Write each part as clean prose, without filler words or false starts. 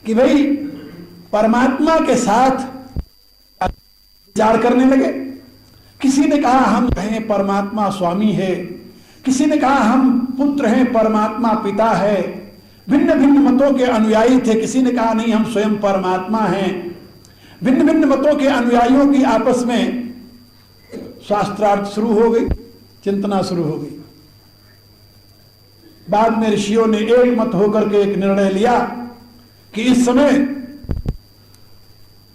कि भाई परमात्मा के साथ विचार करने लगे। किसी ने कहा हम हैं परमात्मा स्वामी है, किसी ने कहा हम पुत्र हैं परमात्मा पिता है। भिन्न भिन्न मतों के अनुयायी थे। किसी ने कहा नहीं हम स्वयं परमात्मा हैं। भिन्न भिन्न मतों के अनुयायियों की आपस में शास्त्रार्थ शुरू हो गई, चिंतना शुरू हो गई। बाद में ऋषियों ने एक मत होकर के एक निर्णय लिया कि इस समय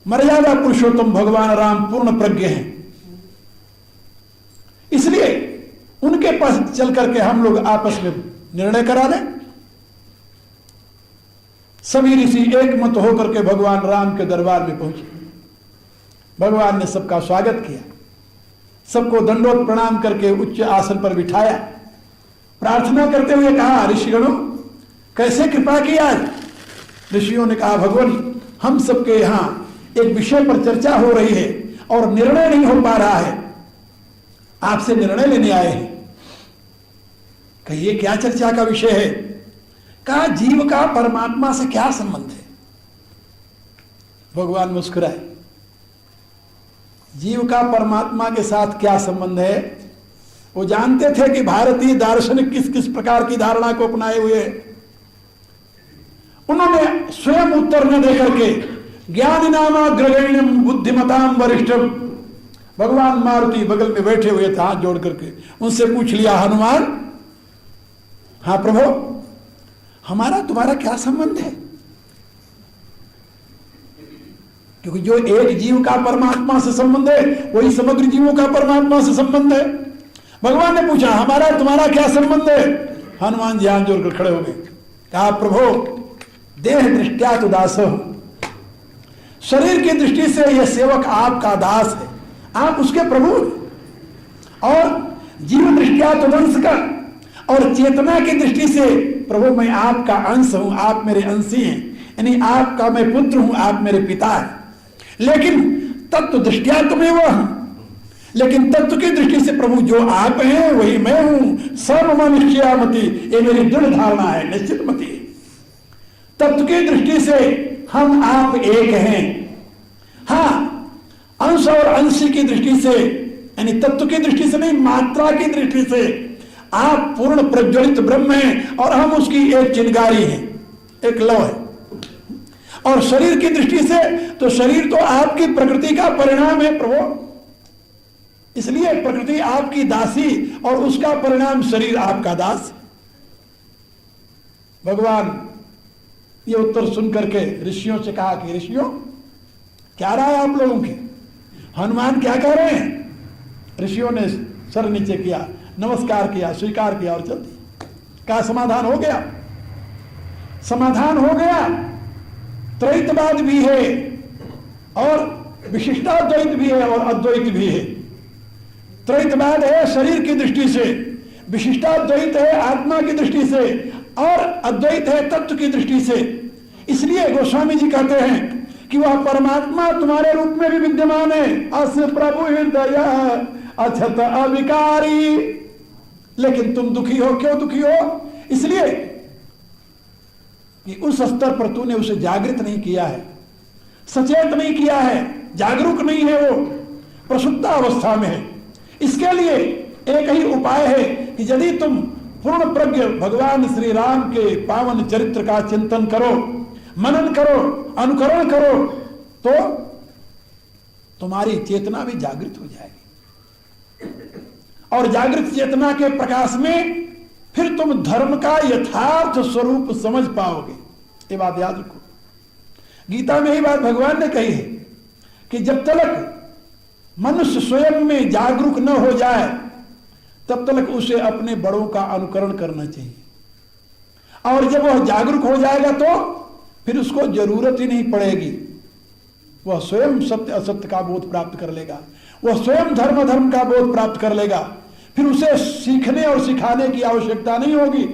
मर्यादा पुरुषोत्तम भगवान राम पूर्ण प्रज्ञ हैं, इसलिए उनके पास चल करके हम लोग आपस में निर्णय करा दें। सभी ऋषि एक मत होकर के भगवान राम के दरबार में पहुंचे। भगवान ने सबका स्वागत किया, सबको दंडोत प्रणाम करके उच्च आसन पर बिठाया। प्रार्थना करते हुए कहा ऋषिगणों कैसे कृपा की आज। ऋषियों ने कहा भगवान हम सबके यहां एक विषय पर चर्चा हो रही है और निर्णय नहीं हो पा रहा है, आपसे निर्णय लेने आए हैं। कहिए क्या चर्चा का विषय है। कहा जीव का परमात्मा से क्या संबंध है। भगवान मुस्कुराए। जीव का परमात्मा के साथ क्या संबंध है। वो जानते थे कि भारतीय दार्शनिक किस किस प्रकार की धारणा को अपनाए हुए हैं। उन्होंने स्वयं उत्तर न देकर के ज्ञान नामाग्रगण्यम बुद्धिमताम वरिष्ठम, भगवान मारुति बगल में बैठे हुए थे हाथ जोड़ करके, उनसे पूछ लिया हनुमान हाँ प्रभु हमारा तुम्हारा क्या संबंध है। क्योंकि जो एक जीव का परमात्मा से संबंध है वही समग्र जीवों का परमात्मा से संबंध है। भगवान ने पूछा हमारा तुम्हारा क्या संबंध है। हनुमान जी हाथ जोड़कर खड़े हो गए। कहा प्रभु देह दृष्टिया तो दास हो, शरीर की दृष्टि से यह सेवक आपका दास है, आप उसके प्रभु हैं। और जीव दृष्टिया तो वंश का, और चेतना की दृष्टि से प्रभु मैं आपका अंश हूं, आप मेरे अंशी हैं, यानी आपका मैं पुत्र हूं, आप मेरे पिता हैं। लेकिन तत्व दृष्टिया तुम्हें वह हूं, लेकिन तत्व की दृष्टि से प्रभु जो आप हैं वही मैं हूं। सर्वम निश्चयामति, ये मेरी दृढ़ धारणा है, निश्चित मति। तत्व की दृष्टि से हम आप एक हैं। हाँ अंश और अंशी की दृष्टि से, यानी तत्व की दृष्टि से नहीं मात्रा की दृष्टि से आप पूर्ण प्रज्वलित ब्रह्म हैं और हम उसकी एक चिंगारी हैं, एक लौ है। और शरीर की दृष्टि से तो शरीर तो आपकी प्रकृति का परिणाम है प्रभु, इसलिए प्रकृति आपकी दासी और उसका परिणाम शरीर आपका दास। भगवान ये उत्तर सुन करके ऋषियों से कहा कि ऋषियों क्या राय आप लोगों की, हनुमान क्या कह रहे हैं। ऋषियों ने सर नीचे किया, नमस्कार किया, स्वीकार किया और चल दिया। क्या समाधान हो गया। समाधान हो गया। त्रैतवाद भी है और विशिष्टाद्वैत भी है और अद्वैत भी है। त्रैतवाद है शरीर की दृष्टि से, विशिष्टाद्वैत है आत्मा की दृष्टि से, और अद्वैत है तत्व की दृष्टि से। इसलिए गोस्वामी जी कहते हैं कि वह परमात्मा तुम्हारे रूप में भी विद्यमान है। अस प्रभु हृदय अछत अविकारी, लेकिन तुम दुखी हो। क्यों दुखी हो। इसलिए कि उस स्तर पर तूने उसे जागृत नहीं किया है, सचेत नहीं किया है, जागरूक नहीं है, वो प्रसुप्त अवस्था में है। इसके लिए एक ही उपाय है कि यदि तुम पूर्ण प्रज्ञ भगवान श्री राम के पावन चरित्र का चिंतन करो, मनन करो, अनुकरण करो, तो तुम्हारी चेतना भी जागृत हो जाएगी। और जागृत चेतना के प्रकाश में फिर तुम धर्म का यथार्थ स्वरूप समझ पाओगे। ये बात याद रखो। गीता में ही बात भगवान ने कही है कि जब तक मनुष्य स्वयं में जागरूक न हो जाए तब तक उसे अपने बड़ों का अनुकरण करना चाहिए। और जब वह जागरूक हो जाएगा तो फिर उसको जरूरत ही नहीं पड़ेगी, वह स्वयं सत्य असत्य का बोध प्राप्त कर लेगा, वह स्वयं धर्म धर्म का बोध प्राप्त कर लेगा। फिर उसे सीखने और सिखाने की आवश्यकता नहीं होगी।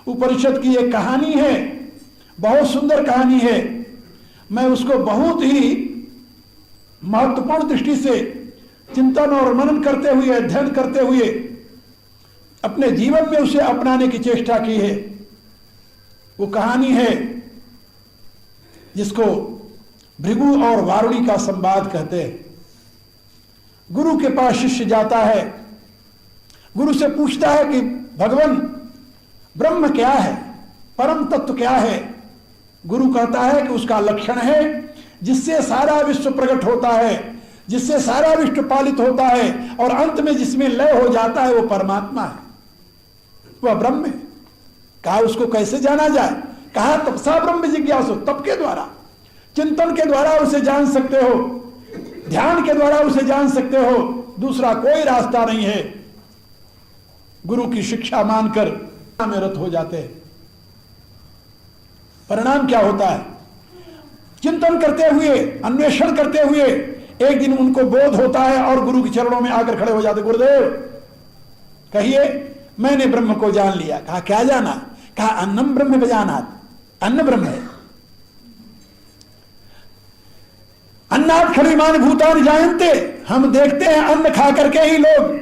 उपनिषद की एक कहानी है, बहुत सुंदर कहानी है। मैं उसको बहुत ही महत्वपूर्ण दृष्टि से चिंतन और मनन करते हुए, अध्ययन करते हुए अपने जीवन में उसे अपनाने की चेष्टा की है। वो कहानी है जिसको भृगु और वारुणी का संवाद कहते हैं। गुरु के पास शिष्य जाता है, गुरु से पूछता है कि भगवान ब्रह्म क्या है, परम तत्व क्या है। गुरु कहता है कि उसका लक्षण है जिससे सारा विश्व प्रकट होता है, जिससे सारा विश्व पालित होता है और अंत में जिसमें लय हो जाता है वो परमात्मा है, वह ब्रह्म है। कहा उसको कैसे जाना जाए। कहा तपसा ब्रह्म जिज्ञासु, तप के द्वारा, चिंतन के द्वारा उसे जान सकते हो, ध्यान के द्वारा उसे जान सकते हो, दूसरा कोई रास्ता नहीं है। गुरु की शिक्षा मानकर में रत हो जाते हैं। परिणाम क्या होता है, चिंतन करते हुए, अन्वेषण करते हुए एक दिन उनको बोध होता है और गुरु के चरणों में आकर खड़े हो जाते। गुरुदेव कहिए मैंने ब्रह्म को जान लिया। कहा क्या जाना। कहा अन्नम ब्रह्म बजानात, अन्न ब्रह्म है। अन्नात् खलुइमानि भूतानि जायन्ते, हम देखते हैं अन्न खा करके ही लोग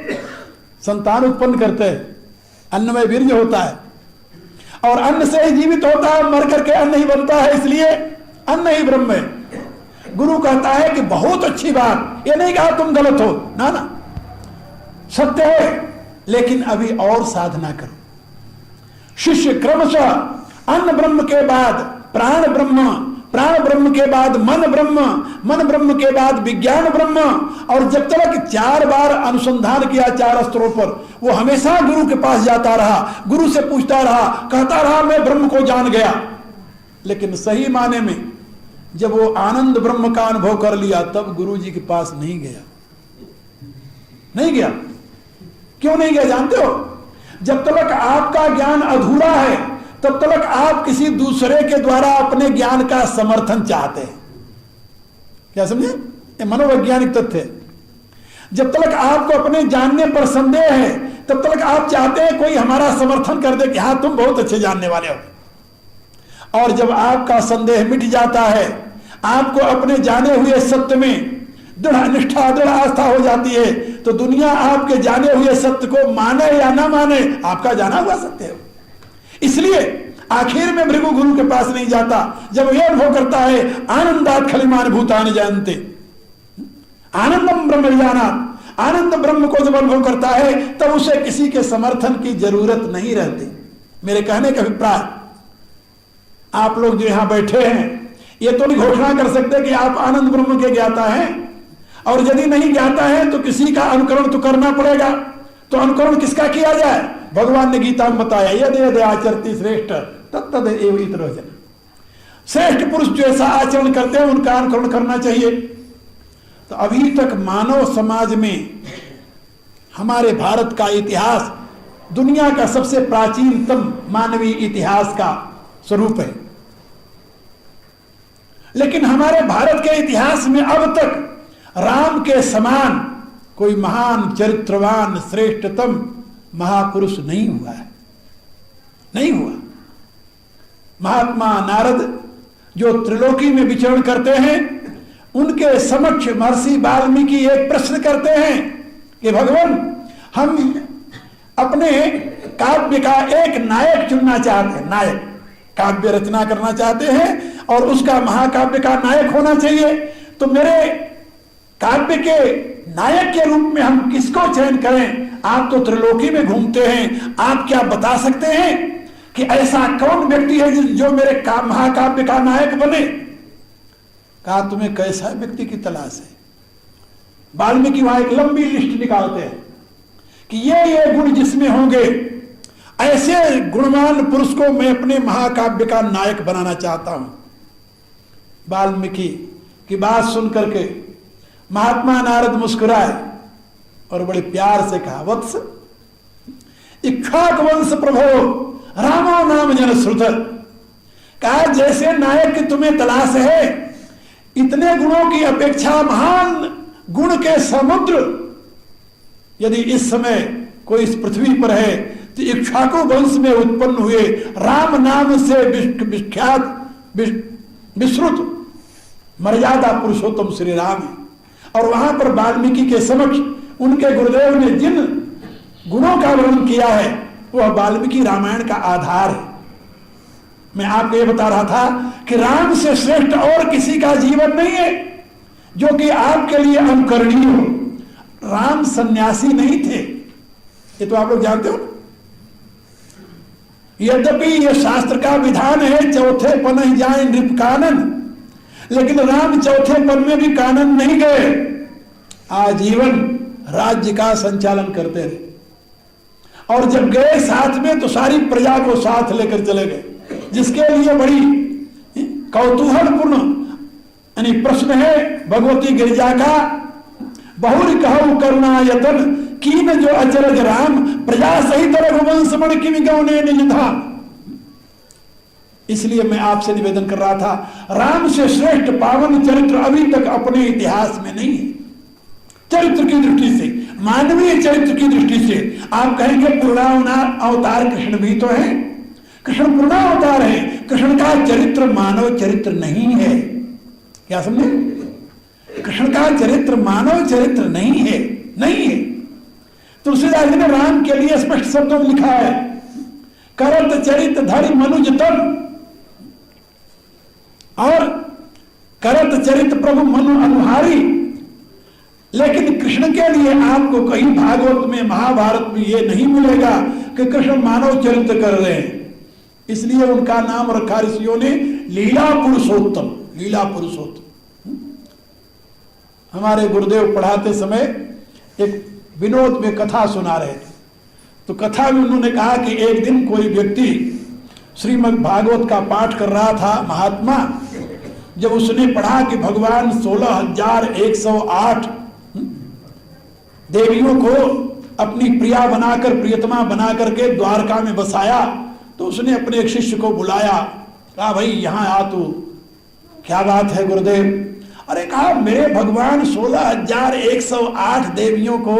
संतान उत्पन्न करते हैं। अन्न में वीर्य होता है और अन्न से ही जीवित होता है, मर करके अन्न ही बनता है, इसलिए अन्न ही ब्रह्म है। गुरु कहता है कि बहुत अच्छी बात, ये नहीं कहा तुम गलत हो, ना ना, सत्य है, लेकिन अभी और साधना करो। शिष्य क्रमशः अन्न ब्रह्म के बाद प्राण ब्रह्म, प्राण ब्रह्म के बाद मन ब्रह्म, मन ब्रह्म के बाद विज्ञान ब्रह्म, और जब तक 4 बार अनुसंधान किया 4 स्तरों पर, वो हमेशा गुरु के पास जाता रहा, गुरु से पूछता रहा, कहता रहा मैं ब्रह्म को जान गया। लेकिन सही माने में जब वो आनंद ब्रह्म का अनुभव कर लिया तब गुरु जी के पास नहीं गया। नहीं गया। क्यों नहीं गया जानते हो। जब तक आपका ज्ञान अधूरा है तब तक आप किसी दूसरे के द्वारा अपने ज्ञान का समर्थन चाहते हैं। क्या समझे, ये मनोवैज्ञानिक तथ्य है। जब तक आपको अपने जानने पर संदेह है तब तक आप चाहते हैं कोई हमारा समर्थन कर दे कि हाँ तुम बहुत अच्छे जानने वाले हो। और जब आपका संदेह मिट जाता है, आपको अपने जाने हुए सत्य में दृढ़ निष्ठा, दृढ़ आस्था हो जाती है, तो दुनिया आपके जाने हुए सत्य को माने या ना माने, आपका जाना हुआ सत्य है। इसलिए आखिर में भृगु गुरु के पास नहीं जाता। जब यह अनुभव करता है आनंदात् खलुइमानि भूतानि जायन्ते, आनंदम ब्रह्म विजानात्, आनंद ब्रह्म को जब अनुभव करता है तब उसे किसी के समर्थन की जरूरत नहीं रहती। मेरे कहने का अभिप्राय, आप लोग जो यहां बैठे हैं ये तो नहीं घोषणा कर सकते कि आप आनंद ब्रह्म के ज्ञाता हैं, और यदि नहीं ज्ञाता है तो किसी का अनुकरण तो करना पड़ेगा। तो अनुकरण किसका किया जाए। भगवान ने गीता में बताया, यदि यदि आचरति श्रेष्ठ तत्तद एव इतरो जन, श्रेष्ठ पुरुष जो ऐसा आचरण करते हैं उनका अनुकरण करना चाहिए। तो अभी तक मानव समाज में हमारे भारत का इतिहास दुनिया का सबसे प्राचीनतम मानवीय इतिहास का स्वरूप है। लेकिन हमारे भारत के इतिहास में अब तक राम के समान कोई महान चरित्रवान श्रेष्ठतम महापुरुष नहीं हुआ है, नहीं हुआ। महात्मा नारद जो त्रिलोकी में विचरण करते हैं, उनके समक्ष महर्षि वाल्मीकि एक प्रश्न करते हैं कि भगवान हम अपने काव्य का एक नायक चुनना चाहते हैं, नायक काव्य रचना करना चाहते हैं और उसका महाकाव्य का नायक होना चाहिए। तो मेरे काव्य के नायक के रूप में हम किसको चयन करें। आप तो त्रिलोकी में घूमते हैं, आप क्या बता सकते हैं कि ऐसा कौन व्यक्ति है जो मेरे महाकाव्य का नायक बने। कहा तुम्हें कैसा व्यक्ति की तलाश है। वाल्मीकि वहां एक लंबी लिस्ट निकालते हैं कि ये गुण जिसमें होंगे, ऐसे गुणवान पुरुष को मैं अपने महाकाव्य का नायक बनाना चाहता हूं। वाल्मीकि की बात सुनकर के महात्मा नारद मुस्कुराए और बड़े प्यार से कहा, वत्स इक्ष्वाक वंश प्रभो रामो नाम जन श्रुत। कहा जैसे नायक की तुम्हें तलाश है, इतने गुणों की अपेक्षा महान गुण के समुद्र यदि इस समय कोई इस पृथ्वी पर है तो इक्ष्वाकु वंश में उत्पन्न हुए राम नाम से विख्यात विश्रुत मर्यादा पुरुषोत्तम श्री राम है। और वहां पर वाल्मीकि के समक्ष उनके गुरुदेव ने जिन गुणों का वर्णन किया है वह वाल्मीकि रामायण का आधार है। मैं आपको ये बता रहा था कि राम से श्रेष्ठ और किसी का जीवन नहीं है जो कि आपके लिए अनुकरणीय हो। राम सन्यासी नहीं थे, ये तो आप लोग जानते हो। यद्यपि ये शास्त्र का विधान है चौथे पन ही जाए नृप कानन, लेकिन राम चौथे पन में भी कानन नहीं गए, आजीवन राज्य का संचालन करते रहे। और जब गए साथ में तो सारी प्रजा को साथ लेकर चले गए, जिसके लिए बड़ी कौतूहलपूर्ण यानी प्रश्न है भगवती गिरिजा का। बहुरी कहु करुणा यतन कीन जो अचरज राम प्रजा सहित रघुवंश मण किमि गौने निज धाम। इसलिए मैं आपसे निवेदन कर रहा था, राम से श्रेष्ठ पावन चरित्र अभी तक अपने इतिहास में नहीं है। चरित्र की दृष्टि से, मानवीय चरित्र की दृष्टि से आप कहेंगे पूर्णावतार कृष्ण भी तो है, कृष्ण पूर्णावतार है, कृष्ण का चरित्र मानव चरित्र नहीं है। क्या समझे? कृष्ण का चरित्र मानव चरित्र नहीं है, नहीं है। तुलसीदास जी ने राम के लिए स्पष्ट शब्दों में लिखा है, करत चरित धरि मनुज तन, और करत चरित प्रभु मनु अनुहारी। लेकिन कृष्ण के लिए आपको कहीं भागवत में महाभारत में यह नहीं मिलेगा कि कृष्ण मानव चरित्र कर रहे हैं। इसलिए उनका नाम रखा ऋषियों ने लीला पुरुषोत्तम, लीला पुरुषोत्तम। हमारे गुरुदेव पढ़ाते समय एक विनोद में कथा सुना रहे थे, तो कथा में उन्होंने कहा कि एक दिन कोई व्यक्ति श्रीमद् भागवत का पाठ कर रहा था, महात्मा। जब उसने पढ़ा कि भगवान 16,108 देवियों को अपनी प्रिया बनाकर, प्रियतमा बना करके द्वारका में बसाया, तो उसने अपने एक शिष्य को बुलाया, कहा भाई यहां आ तू। क्या बात है गुरुदेव? अरे कहा मेरे भगवान 16,108 देवियों को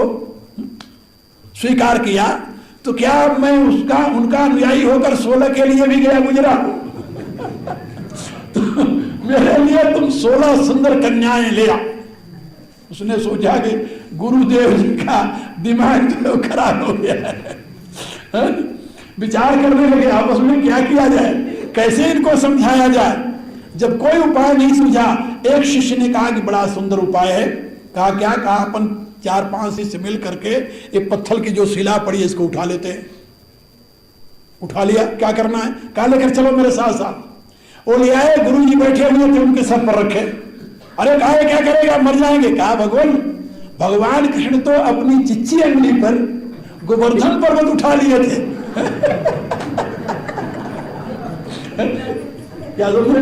स्वीकार किया, तो क्या मैं उनका अनुयायी होकर 16 के लिए भी गया गुजरा? तो मेरे लिए तुम 16 सुंदर कन्याएं ले आ। उसने सोचा कि गुरुदेव जी का दिमाग जो खराब हो गया है। विचार करने लगे आपस में क्या किया जाए, कैसे इनको समझाया जाए। जब कोई उपाय नहीं सूझा, एक शिष्य ने कहा कि बड़ा सुंदर उपाय है। कहा क्या? कहा अपन 4-5 शिष्य मिल करके एक पत्थर की जो शिला पड़ी है इसको उठा लेते हैं। उठा लिया, क्या करना है? कहा लेकर चलो मेरे साथ साथ। वो ले आए, गुरु जी बैठे हुए थे, उनके सर पर रखे। अरे कहा क्या करेगा, मर जाएंगे। कहा भगवान कृष्ण तो अपनी चिच्ची अंगुली पर गोवर्धन पर्वत उठा लिए थे। क्या समझे?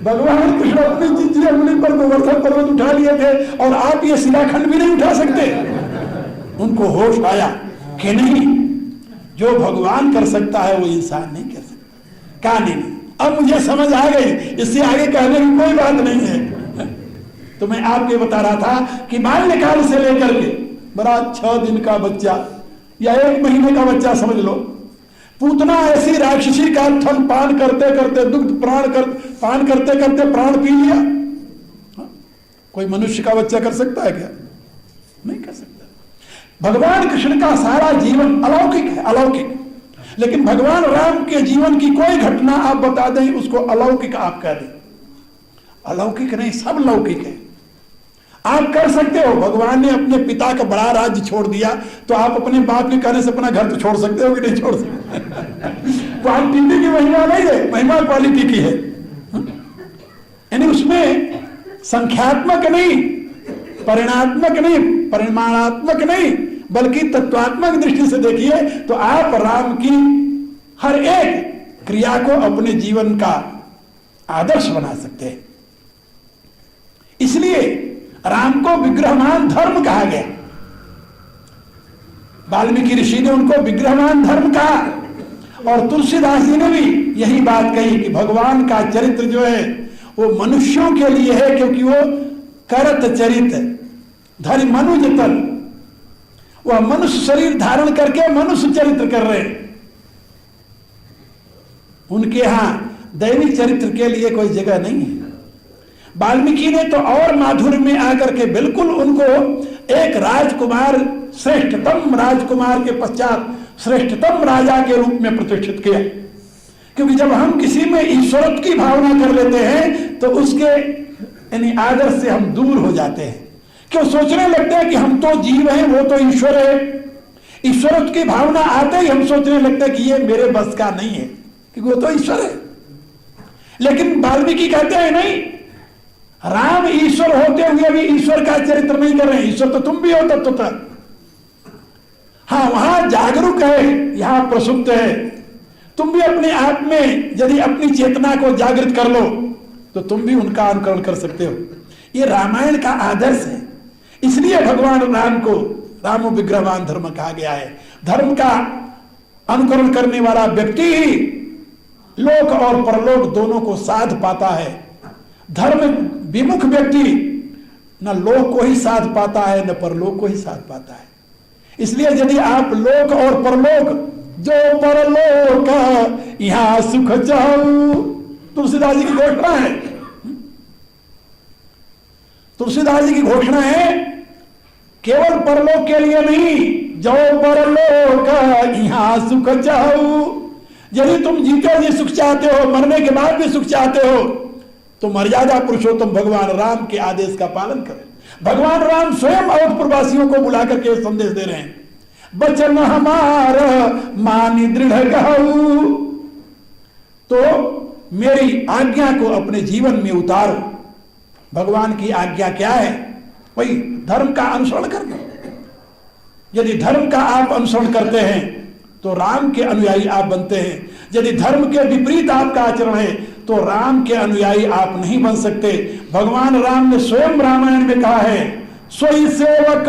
भगवान कृष्ण अपनी चिच्ची अंगुली पर गोवर्धन पर्वत उठा लिए थे, और आप ये शिलाखंड भी नहीं उठा सकते। उनको होश आया कि नहीं, जो भगवान कर सकता है वो इंसान नहीं कर सकता। कहा नहीं, अब मुझे समझ आ गई, इससे आगे कहने की कोई बात नहीं है। तो मैं आपको बता रहा था कि बाल्यकाल से लेकर के बड़ा 6 दिन का बच्चा या 1 महीने का बच्चा समझ लो, पूतना ऐसी राक्षसी का थन पान करते करते, दुग्ध पान करते करते प्राण पी लिया। कोई मनुष्य का बच्चा कर सकता है क्या? नहीं कर सकता। भगवान कृष्ण का सारा जीवन अलौकिक है, अलौकिक। लेकिन भगवान राम के जीवन की कोई घटना आप बता दें, उसको अलौकिक आप कह दें। अलौकिक नहीं, सब लौकिक है। आप कर सकते हो, भगवान ने अपने पिता का बड़ा राज्य छोड़ दिया, तो आप अपने बाप के कहने से अपना घर तो छोड़ सकते हो कि नहीं छोड़ सकते? क्वांटिटी की महिमा नहीं है, महिमा क्वालिटी की है। यानी उसमें संख्यात्मक नहीं, परिणात्मक नहीं, परिमाणात्मक नहीं, बल्कि तत्वात्मक दृष्टि से देखिए तो आप राम की हर एक क्रिया को अपने जीवन का आदर्श बना सकते हैं। इसलिए राम को विग्रहमान धर्म कहा गया। वाल्मीकि ऋषि ने उनको विग्रहमान धर्म कहा, और तुलसीदास जी ने भी यही बात कही कि भगवान का चरित्र जो है वो मनुष्यों के लिए है, क्योंकि वो करत चरित धरि मनुज तन, वह मनुष्य शरीर धारण करके मनुष्य चरित्र कर रहे हैं। उनके यहां दैवी चरित्र के लिए कोई जगह नहीं है। वाल्मीकि ने तो और माधुर्य में आकर के बिल्कुल उनको एक राजकुमार, श्रेष्ठतम राजकुमार के पश्चात श्रेष्ठतम राजा के रूप में प्रतिष्ठित किया क्योंकि जब हम किसी में ईश्वरत्व की भावना कर लेते हैं तो उसके यानी आदर से हम दूर हो जाते हैं। क्यों सोचने लगते हैं कि हम तो जीव हैं, वो तो ईश्वर है। ईश्वरत्व की भावना आते ही हम सोचने लगते हैं कि ये मेरे बस का नहीं है, क्योंकि वो तो ईश्वर है। लेकिन वाल्मीकि कहते हैं नहीं, राम ईश्वर होते हुए भी ईश्वर का चरित्र नहीं कर रहे हैं। ईश्वर तो तुम भी हो तत्वतः। हाँ, वहां जागरूक है, यहां प्रसुप्त है। तुम भी अपने आप में यदि अपनी चेतना को जागृत कर लो तो तुम भी उनका अनुकरण कर सकते हो। ये रामायण का आदर्श है। इसलिए भगवान राम को रामो विग्रहवान धर्म कहा गया है। धर्म का अनुकरण करने वाला व्यक्ति ही लोक और परलोक दोनों को साध पाता है। धर्म विमुख व्यक्ति न लोक को ही साध पाता है न परलोक को ही साध पाता है। इसलिए यदि आप लोक और परलोक, जो परलोक यहां सुख जाओ, तुलसीदास जी की घोषणा है। तुलसीदास जी की घोषणा है केवल परलोक के लिए नहीं, जो परलोक यहां सुख जाओ। यदि तुम जीते जी सुख चाहते हो, मरने के बाद भी सुख चाहते हो, तो मर्यादा पुरुषोत्तम भगवान राम के आदेश का पालन करें। भगवान राम स्वयं अवधपुरवासियों को बुला करके संदेश दे रहे हैं, वचन हमारा मानी दृढ़ गहु, तो मेरी आज्ञा को अपने जीवन में उतारो। भगवान की आज्ञा क्या है? वही धर्म का अनुसरण करना। यदि धर्म का आप अनुसरण करते हैं तो राम के अनुयायी आप बनते हैं। यदि धर्म के विपरीत आपका आचरण है तो राम के अनुयायी आप नहीं बन सकते। भगवान राम ने स्वयं रामायण में कहा है, सोई सेवक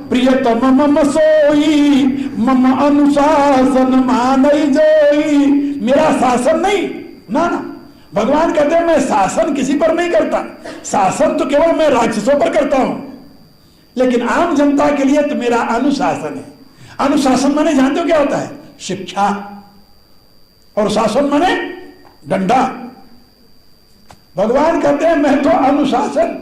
प्रियतम मम सोई, मम अनुशासन मानई जोई। मेरा शासन नहीं, ना ना। भगवान कहते हैं मैं शासन किसी पर नहीं करता, शासन तो केवल मैं राक्षसों पर करता हूं, लेकिन आम जनता के लिए तो मेरा अनुशासन है। अनुशासन माने जानते हो क्या होता है? शिक्षा। और शासन माने डंडा। भगवान कहते हैं मैं तो अनुशासन,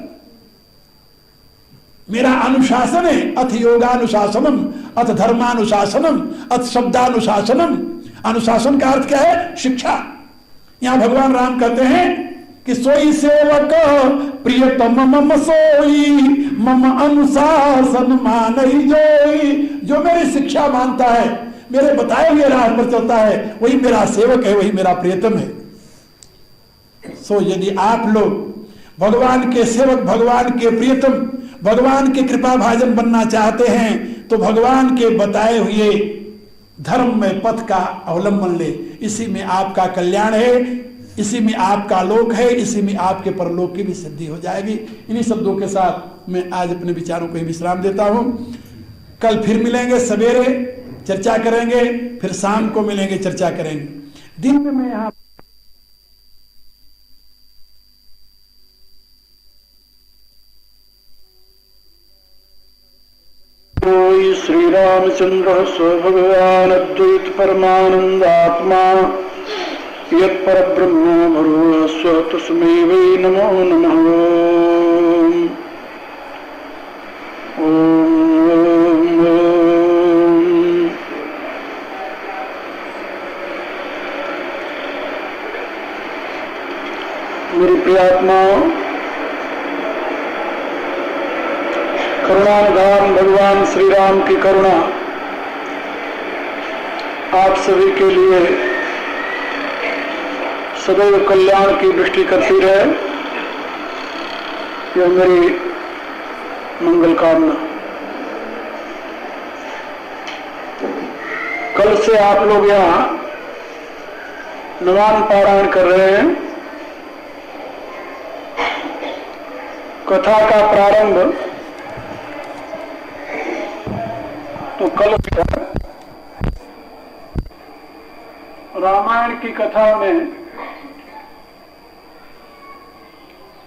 मेरा अनुशासन है। अथ योगानुशासनम, अथ धर्मानुशासनम, अथ शब्दानुशासनम। अनुशासन का अर्थ क्या है? शिक्षा। यहां भगवान राम कहते हैं कि सोई सेवक प्रियतम मम सोई, मम अनुशासन मानई जोई। जो मेरी शिक्षा मानता है, मेरे बताए हुए राह पर चलता है, वही मेरा सेवक है, वही मेरा प्रियतम है। सो यदि आप लोग भगवान के सेवक, भगवान के प्रियतम, भगवान के कृपा भाजन बनना चाहते हैं तो भगवान के बताए हुए धर्म में पथ का अवलंबन ले। इसी में आपका कल्याण है, इसी में आपका लोक है, इसी में आपके परलोक की भी सिद्धि हो जाएगी। इन्हीं शब्दों के साथ मैं आज अपने विचारों को विश्राम देता हूं। कल फिर मिलेंगे, सवेरे चर्चा करेंगे, फिर शाम को मिलेंगे, चर्चा करेंगे। दिन में मैं यहाँ श्री रामचंद्र स्वभगवान अद्वैत परमानंदात्मा यत्परब्रह्म भूर्भुवस्सुः तस्मै वै नमो नमः। ओम मेरी प्रियात्माओं, करुणानिधान भगवान श्री राम की करुणा आप सभी के लिए सदैव कल्याण की दृष्टि करती रहे, यह मेरी मंगल कामना। कल से आप लोग यहाँ नवान पारायण कर रहे हैं। कथा का प्रारंभ तो कल रामायण की कथा में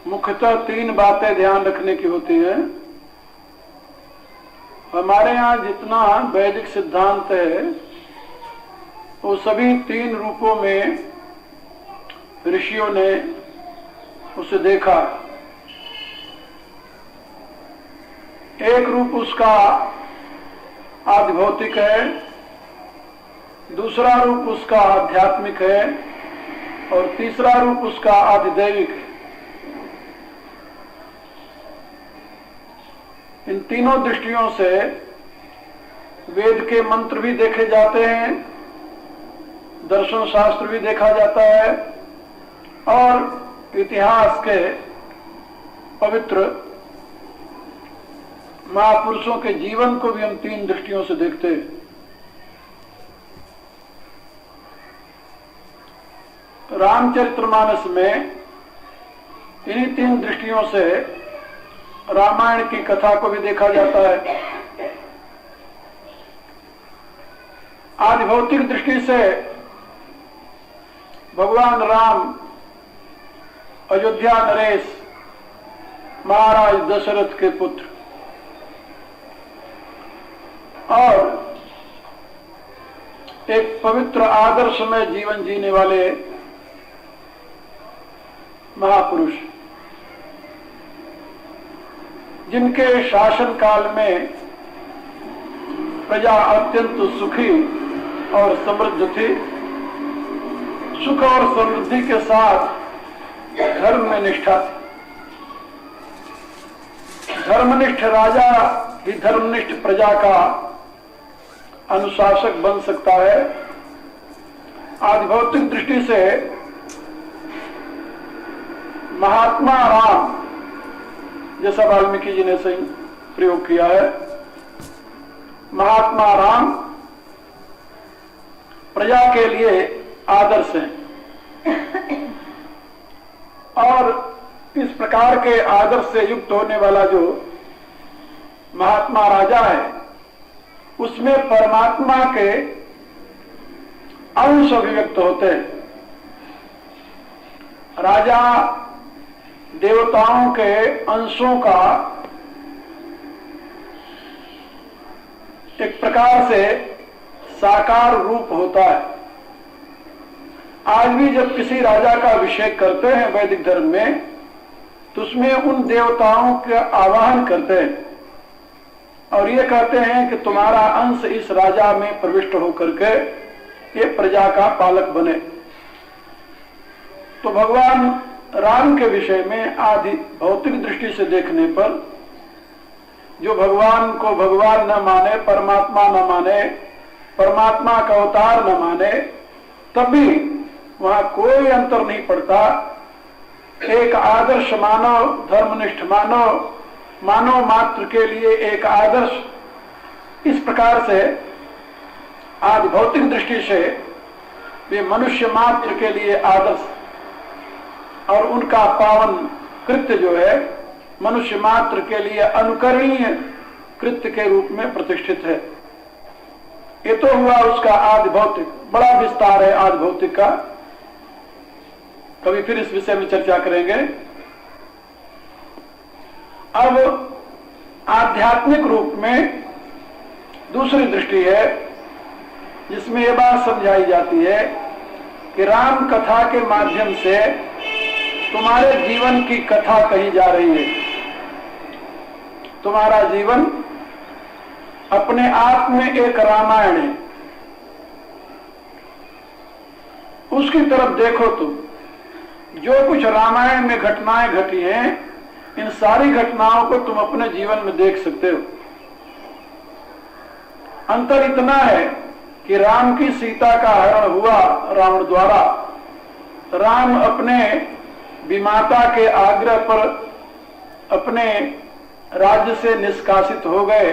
मुख्यतः 3 बातें ध्यान रखने की होती है। हमारे यहाँ जितना वैदिक सिद्धांत है वो सभी 3 रूपों में ऋषियों ने उसे देखा। एक रूप उसका आध्यात्मिक है, दूसरा रूप उसका आध्यात्मिक है, और तीसरा रूप उसका आदिदैविक है। इन तीनों दृष्टियों से वेद के मंत्र भी देखे जाते हैं, दर्शन शास्त्र भी देखा जाता है और इतिहास के पवित्र महापुरुषों के जीवन को भी हम तीन दृष्टियों से देखते हैं। रामचरितमानस में इन्हीं तीन दृष्टियों से रामायण की कथा को भी देखा जाता है। आज भौतिक दृष्टि से भगवान राम अयोध्या नरेश महाराज दशरथ के पुत्र और एक पवित्र आदर्श में जीवन जीने वाले महापुरुष, जिनके शासन काल में प्रजा अत्यंत सुखी और समृद्ध थी। सुख और समृद्धि के साथ धर्म में निष्ठा थी। धर्मनिष्ठ राजा ही धर्मनिष्ठ प्रजा का अनुशासक बन सकता है। आज भौतिक दृष्टि से महात्मा राम, जैसा वाल्मीकि जी ने सही प्रयोग किया है, महात्मा राम प्रजा के लिए आदर्श हैं और इस प्रकार के आदर्श से युक्त होने वाला जो महात्मा राजा है, उसमें परमात्मा के अंश अभिव्यक्त होते हैं। राजा देवताओं के अंशों का एक प्रकार से साकार रूप होता है। आज भी जब किसी राजा का अभिषेक करते हैं वैदिक धर्म में, तो उसमें उन देवताओं का आवाहन करते हैं और ये कहते हैं कि तुम्हारा अंश इस राजा में प्रविष्ट होकर के ये प्रजा का पालक बने। तो भगवान राम के विषय में आदि भौतिक दृष्टि से देखने पर जो भगवान को भगवान न माने, परमात्मा न माने, परमात्मा का अवतार न माने, तब भी वहां कोई अंतर नहीं पड़ता। एक आदर्श मानव, धर्मनिष्ठ मानव, मानव मात्र के लिए एक आदर्श, इस प्रकार से आज भौतिक दृष्टि से वे मनुष्य मात्र के लिए आदर्श और उनका पावन कृत्य जो है मनुष्य मात्र के लिए अनुकरणीय कृत्य के रूप में प्रतिष्ठित है। ये तो हुआ उसका आदि भौतिक। बड़ा विस्तार है आदि भौतिक का, कभी फिर इस विषय में चर्चा करेंगे। अब आध्यात्मिक रूप में दूसरी दृष्टि है जिसमें यह बात समझाई जाती है कि राम कथा के माध्यम से तुम्हारे जीवन की कथा कही जा रही है। तुम्हारा जीवन अपने आप में एक रामायण है। उसकी तरफ देखो तुम। जो कुछ रामायण में घटनाएं घटी हैं, इन सारी घटनाओं को तुम अपने जीवन में देख सकते हो। अंतर इतना है कि राम की सीता का हरण हुआ रावण द्वारा। राम अपने विमाता के आग्रह पर अपने राज्य से निष्कासित हो गए।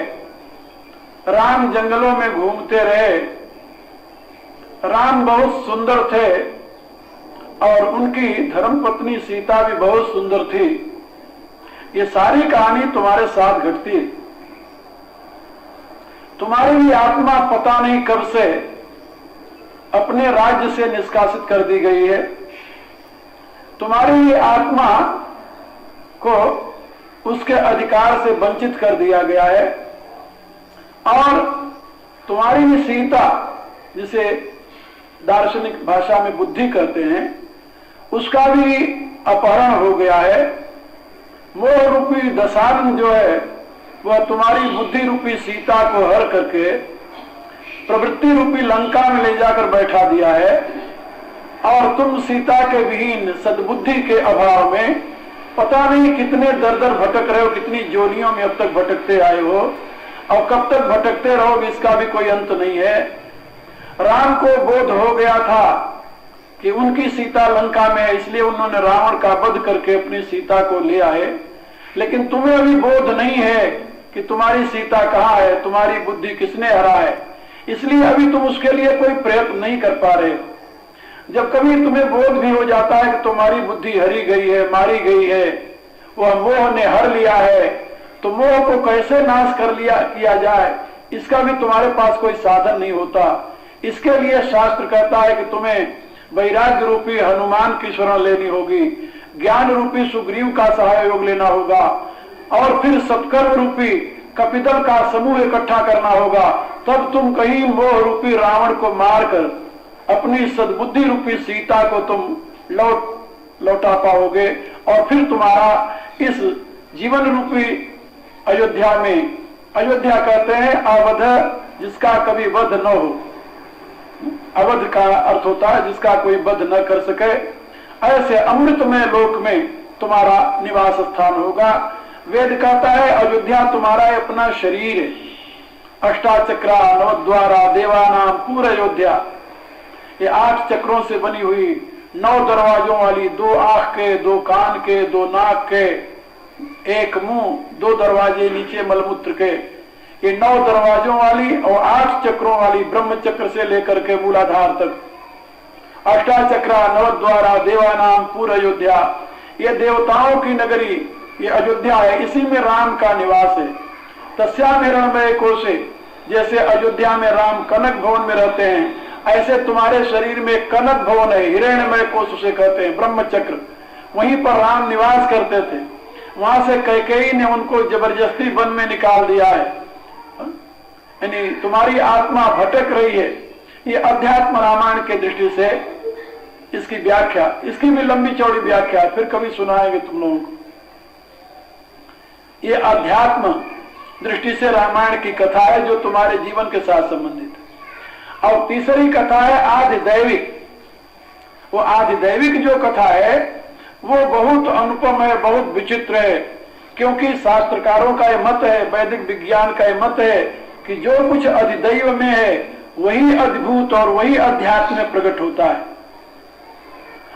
राम जंगलों में घूमते रहे। राम बहुत सुंदर थे और उनकी धर्मपत्नी सीता भी बहुत सुंदर थी। ये सारी कहानी तुम्हारे साथ घटती है। तुम्हारी भी आत्मा पता नहीं कब से अपने राज्य से निष्कासित कर दी गई है। तुम्हारी ही आत्मा को उसके अधिकार से वंचित कर दिया गया है और तुम्हारी ही सीता, जिसे दार्शनिक भाषा में बुद्धि कहते हैं, उसका भी अपहरण हो गया है। मोह रूपी दशानन जो है वह तुम्हारी बुद्धि रूपी सीता को हर करके प्रवृत्ति रूपी लंका में ले जाकर बैठा दिया है और तुम सीता के विहीन सद्बुद्धि के अभाव में पता नहीं कितने दर दर भटक रहे हो, कितनी जोनियों में अब तक भटकते आए हो और कब तक भटकते रहोगे इसका भी कोई अंत नहीं है। राम को बोध हो गया था कि उनकी सीता लंका में है, इसलिए उन्होंने रावण का वध करके अपनी सीता को ले आए, लेकिन तुम्हें अभी बोध नहीं है कि तुम्हारी सीता कहाँ है, तुम्हारी बुद्धि किसने हरा है, इसलिए अभी तुम उसके लिए कोई प्रयत्न नहीं कर पा रहे। जब कभी तुम्हें बोध भी हो जाता है कि तुम्हारी बुद्धि हरी गई है, मारी गई है, वह मोह ने हर लिया है, तो मोह को कैसे नाश कर किया जाए इसका भी तुम्हारे पास कोई साधन नहीं होता। इसके लिए शास्त्र कहता है कि तुम्हें वैराग्य रूपी हनुमान की शरण लेनी होगी, ज्ञान रूपी सुग्रीव का सहयोग लेना होगा और फिर सत्कर्म रूपी कपितल का समूह इकट्ठा करना होगा। तब तुम कहीं मोह रूपी रावण को मारकर अपनी सद्बुद्धि रूपी सीता को तुम लौटा पाओगे और फिर तुम्हारा इस जीवन रूपी अयोध्या में, अयोध्या कहते हैं अवध जिसका कभी वध न हो, अवध का अर्थ होता है जिसका कोई वध न कर सके, ऐसे अमृतमय लोक में तुम्हारा निवास स्थान होगा। वेद कहता है अयोध्या तुम्हारा अपना शरीर है, अष्टाचक्रा नवद्वारा देवानाम पूर्ण अयोध्या, ये 8 चक्रों से बनी हुई 9 दरवाजों वाली, 2 आंख के, 2 कान के, 2 नाक के, 1 मुंह, 2 दरवाजे नीचे मलमूत्र के, ये 9 दरवाजों वाली और 8 चक्रों वाली ब्रह्म चक्र से लेकर के मूलाधार तक अष्टाचक्रा नवद्वारा देवानाम पूर्ण अयोध्या, ये देवताओं की नगरी ये अयोध्या है, इसी में राम का निवास है। तस्याम हिरणमय कोशे, जैसे अयोध्या में राम कनक भवन में रहते हैं, ऐसे तुम्हारे शरीर में कनक भवन है, हिरण्यमय कोश उसे कहते हैं, ब्रह्म चक्र, वहीं पर राम निवास करते थे। वहां से कैकेयी ने उनको जबरदस्ती वन में निकाल दिया है, यानी तुम्हारी आत्मा भटक रही है। ये अध्यात्म रामायण के दृष्टि से इसकी व्याख्या, इसकी भी लंबी चौड़ी व्याख्या फिर कभी सुनाएंगे तुम लोगों को। ये अध्यात्म दृष्टि से रामायण की कथा है जो तुम्हारे जीवन के साथ संबंधित है। और तीसरी कथा है आधिदैविक। वो आधिदैविक जो कथा है वो बहुत अनुपम है, बहुत विचित्र है, क्योंकि शास्त्रकारों का यह मत है, वैदिक विज्ञान का यह मत है कि जो कुछ अधिदैव में है वही अधिभूत और वही अध्यात्म में प्रकट होता है।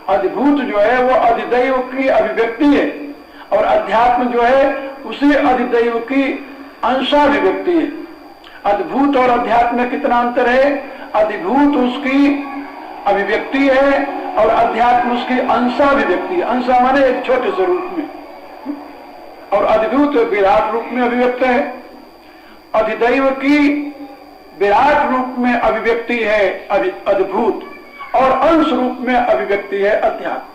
अधिभूत जो है वो अधिदैव की अभिव्यक्ति है और अध्यात्म जो है उसी अधिदैव की अंशाभिव्यक्ति है। अद्भुत और अध्यात्म में कितना अंतर है? अधिभूत उसकी अभिव्यक्ति है और अध्यात्म उसकी अंशाभिव्यक्ति है। अंशा माने एक छोटे से रूप में, और अधिभूत विराट रूप में अभिव्यक्त है। अधिदैव की विराट रूप में अभिव्यक्ति है अद्भुत, और अंश रूप में अभिव्यक्ति है अध्यात्म।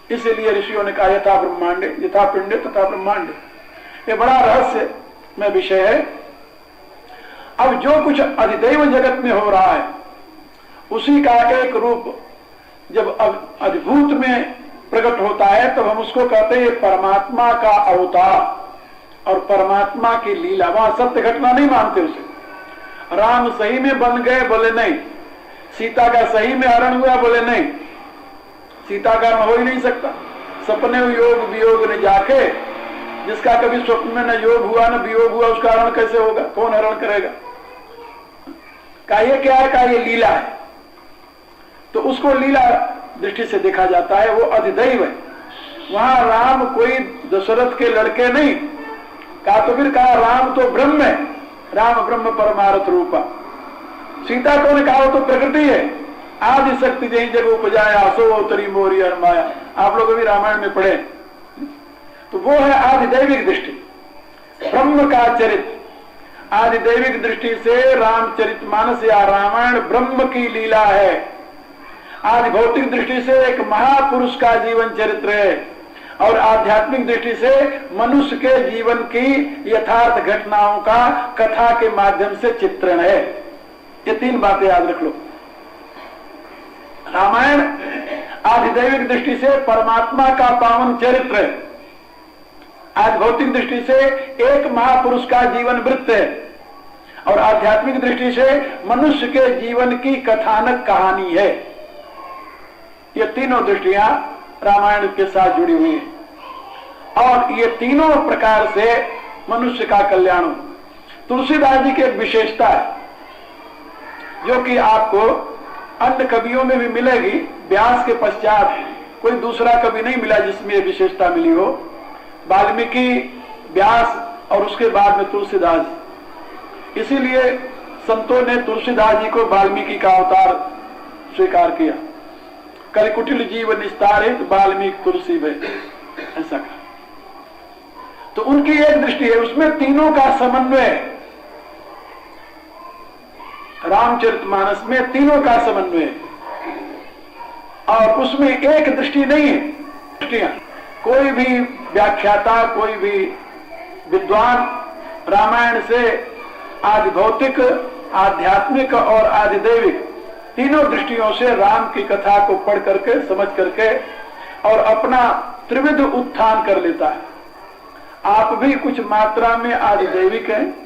इसीलिए ऋषियों ने कहा यथा ब्रह्मांडे यथा पिंडे तथा ब्रह्मांडे। ये बड़ा रहस्य में विषय है। अब जो कुछ अधिदैव जगत में हो रहा है उसी का एक रूप जब अधिभूत में प्रकट होता है तब हम उसको कहते हैं परमात्मा का अवतार और परमात्मा की लीला। वहां सत्य घटना नहीं मानते उसे। राम सही में बन गए बोले नहीं, सीता का सही में हरण हुआ बोले नहीं, सीता का हो ही नहीं सकता। सपने योग वियोग ने जाके, जिसका कभी स्वप्न में न योग हुआ न वियोग हुआ उसका हरण कैसे होगा? कौन हरण करेगा? का ये क्या है? का ये लीला है। तो उसको लीला दृष्टि से देखा जाता है, वो अधिदैव है। वहां राम कोई दशरथ के लड़के नहीं कहा, तो फिर कहा राम तो ब्रह्म है, राम ब्रह्म परमार्थ रूपा। सीता को ने कहा वो तो प्रकृति है, आदि शक्ति जही जग उपजाया सो अवतरी मोरी और माया। आप लोग अभी रामायण में पढ़े तो वो है आधिदैविक दृष्टि, ब्रह्म का चरित्र। आधिदैविक दृष्टि से रामचरितमानस या रामायण ब्रह्म की लीला है। आदि भौतिक दृष्टि से एक महापुरुष का जीवन चरित्र है और आध्यात्मिक दृष्टि से मनुष्य के जीवन की यथार्थ घटनाओं का कथा के माध्यम से चित्रण है। ये 3 बातें याद रख लो। रामायण आधिदैविक दृष्टि से परमात्मा का पावन चरित्र है। आज भौतिक दृष्टि से एक महापुरुष का जीवन वृत्त है और आध्यात्मिक दृष्टि से मनुष्य के जीवन की कथानक कहानी है। ये तीनों दृष्टियां रामायण के साथ जुड़ी हुई हैं और ये तीनों प्रकार से मनुष्य का कल्याण हो। तुलसीदास जी की एक विशेषता है जो कि आपको अन्य कवियों में भी मिलेगी। व्यास के पश्चात कोई दूसरा कवि नहीं मिला जिसमें ये विशेषता मिली हो। वाल्मीकि, व्यास और उसके बाद में तुलसीदास जी। इसीलिए संतों ने तुलसीदास जी को वाल्मीकि का अवतार स्वीकार किया। कलिकुटिल जीव निस्तारित वाल्मीकि तुलसी में, ऐसा कहा। तो उनकी एक दृष्टि है, उसमें तीनों का समन्वय। रामचरितमानस में तीनों का समन्वय और उसमें एक दृष्टि नहीं है। दृष्टियां कोई भी व्याख्याता, कोई भी विद्वान रामायण से आदि भौतिक, आध्यात्मिक और आदिदैविक तीनों दृष्टियों से राम की कथा को पढ़ करके, समझ करके और अपना त्रिविध उत्थान कर लेता है। आप भी कुछ मात्रा में आदिदैविक हैं